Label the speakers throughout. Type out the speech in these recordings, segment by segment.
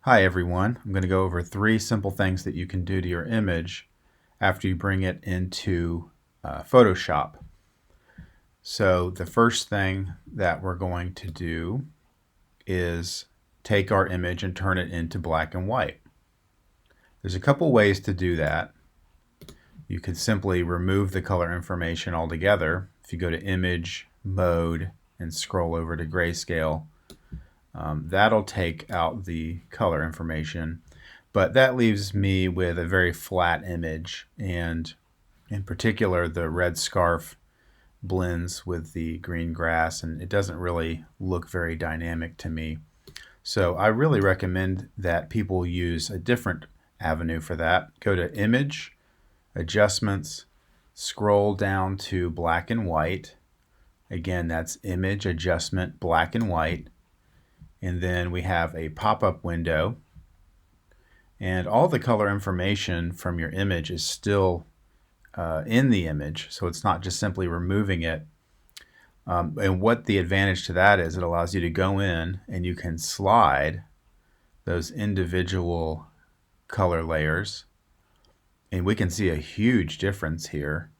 Speaker 1: Hi everyone, I'm going to go over 3 simple things that you can do to your image after you bring it into Photoshop. So the first thing that we're going to do is take our image and turn it into black and white. There's a couple ways to do that. You could simply remove the color information altogether. If you go to Image, Mode, and scroll over to Grayscale, that'll take out the color information, but that leaves me with a very flat image, and in particular the red scarf blends with the green grass and it doesn't really look very dynamic to me. So I really recommend that people use a different avenue for that. Go to Image, Adjustments, scroll down to Black and White. Again, that's Image, Adjustment, Black and White. And then we have a pop-up window, and all the color information from your image is still in the image, so it's not just simply removing it. And what the advantage to that is, it allows you to go in and you can slide those individual color layers, and we can see a huge difference here.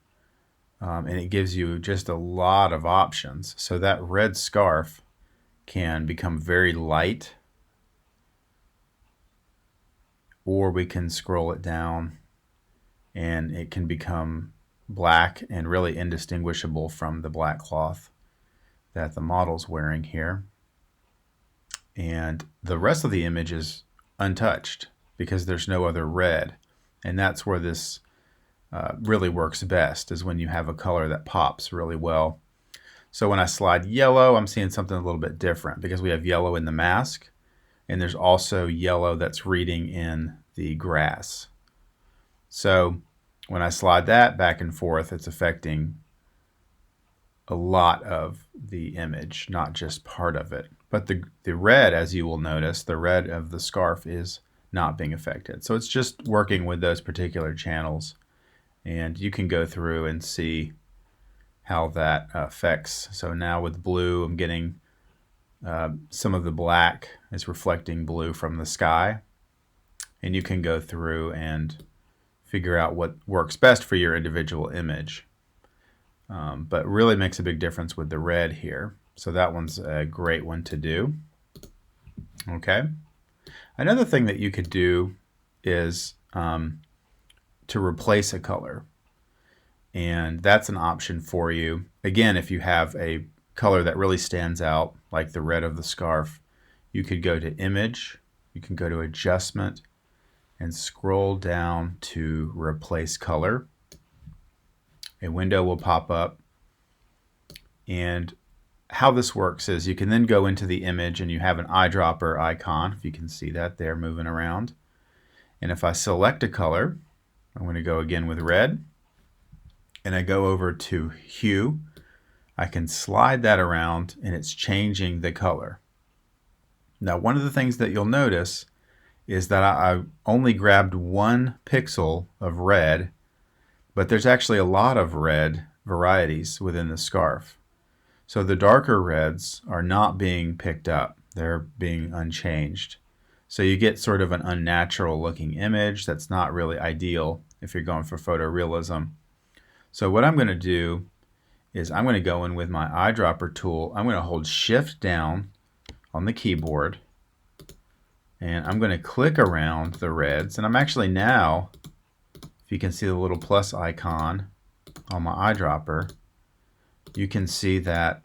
Speaker 1: And it gives you just a lot of options. So that red scarf can become very light, or we can scroll it down and it can become black and really indistinguishable from the black cloth that the model's wearing here. And the rest of the image is untouched because there's no other red. And that's where this really works best, is when you have a color that pops really well. So when I slide yellow, I'm seeing something a little bit different because we have yellow in the mask, and there's also yellow that's reading in the grass. So when I slide that back and forth, it's affecting a lot of the image, not just part of it. But the red, as you will notice, the red of the scarf is not being affected. So it's just working with those particular channels. And you can go through and see how that affects. So now with blue, I'm getting some of the black is reflecting blue from the sky. And you can go through and figure out what works best for your individual image. But really makes a big difference with the red here. So that one's a great one to do. Okay. Another thing that you could do is to replace a color. And that's an option for you. Again, if you have a color that really stands out, like the red of the scarf, you could go to Image, you can go to Adjustment, and scroll down to Replace Color. A window will pop up, and how this works is you can then go into the image and you have an eyedropper icon, if you can see that there moving around. And if I select a color, I'm going to go again with red, and I go over to hue, I can slide that around and it's changing the color. Now, one of the things that you'll notice is that I only grabbed 1 pixel of red, but there's actually a lot of red varieties within the scarf. So the darker reds are not being picked up. They're being unchanged. So you get sort of an unnatural looking image that's not really ideal if you're going for photorealism. So what I'm going to do is I'm going to go in with my eyedropper tool. I'm going to hold Shift down on the keyboard, and I'm going to click around the reds. And I'm actually now, if you can see the little plus icon on my eyedropper, you can see that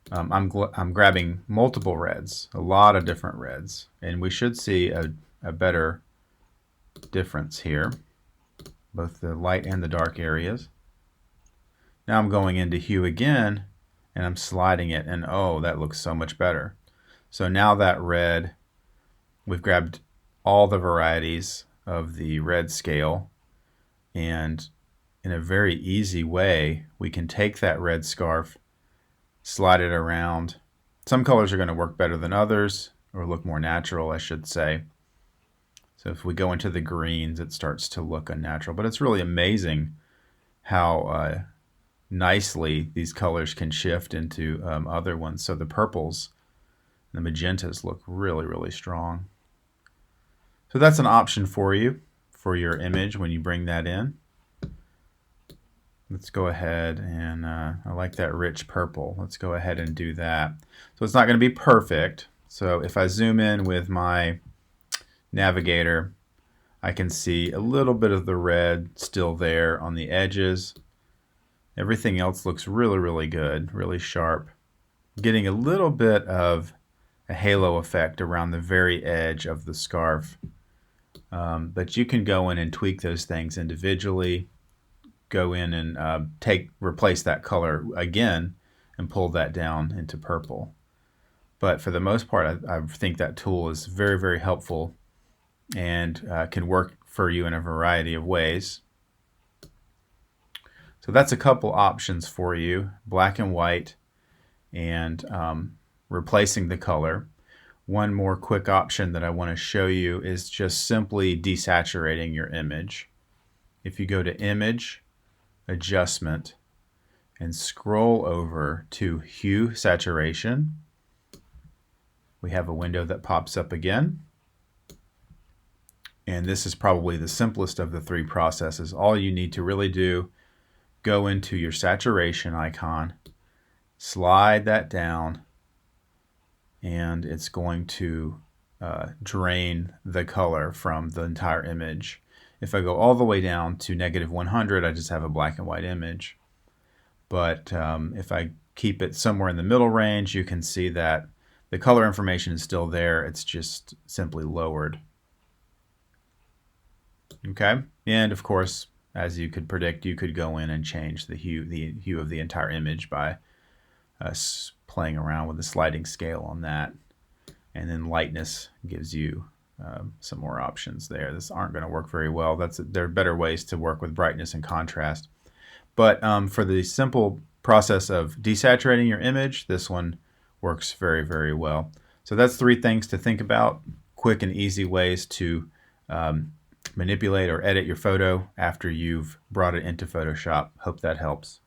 Speaker 1: I'm grabbing multiple reds, a lot of different reds, and we should see a better difference here, both the light and the dark areas. Now I'm going into hue again, and I'm sliding it, and oh, that looks so much better. So now that red, we've grabbed all the varieties of the red scale, and in a very easy way, we can take that red scarf, slide it around. Some colors are going to work better than others, or look more natural, I should say. So if we go into the greens, it starts to look unnatural, but it's really amazing how nicely these colors can shift into other ones. So the purples, the magentas look really, really strong. So that's an option for you for your image when you bring that in. Let's go ahead and I like that rich purple. Let's go ahead and do that. So it's not going to be perfect. So if I zoom in with my navigator, I can see a little bit of the red still there on the edges. Everything else looks really, really good, really sharp. Getting a little bit of a halo effect around the very edge of the scarf. But you can go in and tweak those things individually. Go in and replace that color again and pull that down into purple. But for the most part, I think that tool is very, very helpful and can work for you in a variety of ways. So that's a couple options for you, black and white and replacing the color. One more quick option that I want to show you is just simply desaturating your image. If you go to Image, Adjustment, and scroll over to Hue Saturation, we have a window that pops up again. And this is probably the simplest of the three processes. All you need to really do, go into your saturation icon, slide that down, and it's going to drain the color from the entire image. If I go all the way down to -100, I just have a black and white image. But if I keep it somewhere in the middle range, you can see that the color information is still there. It's just simply lowered. Okay, and of course, as you could predict, you could go in and change the hue of the entire image by playing around with the sliding scale on that. And then lightness gives you some more options there. This aren't going to work very well. There are better ways to work with brightness and contrast. But for the simple process of desaturating your image, this one works very, very well. So that's 3 things to think about. Quick and easy ways to manipulate or edit your photo after you've brought it into Photoshop. Hope that helps.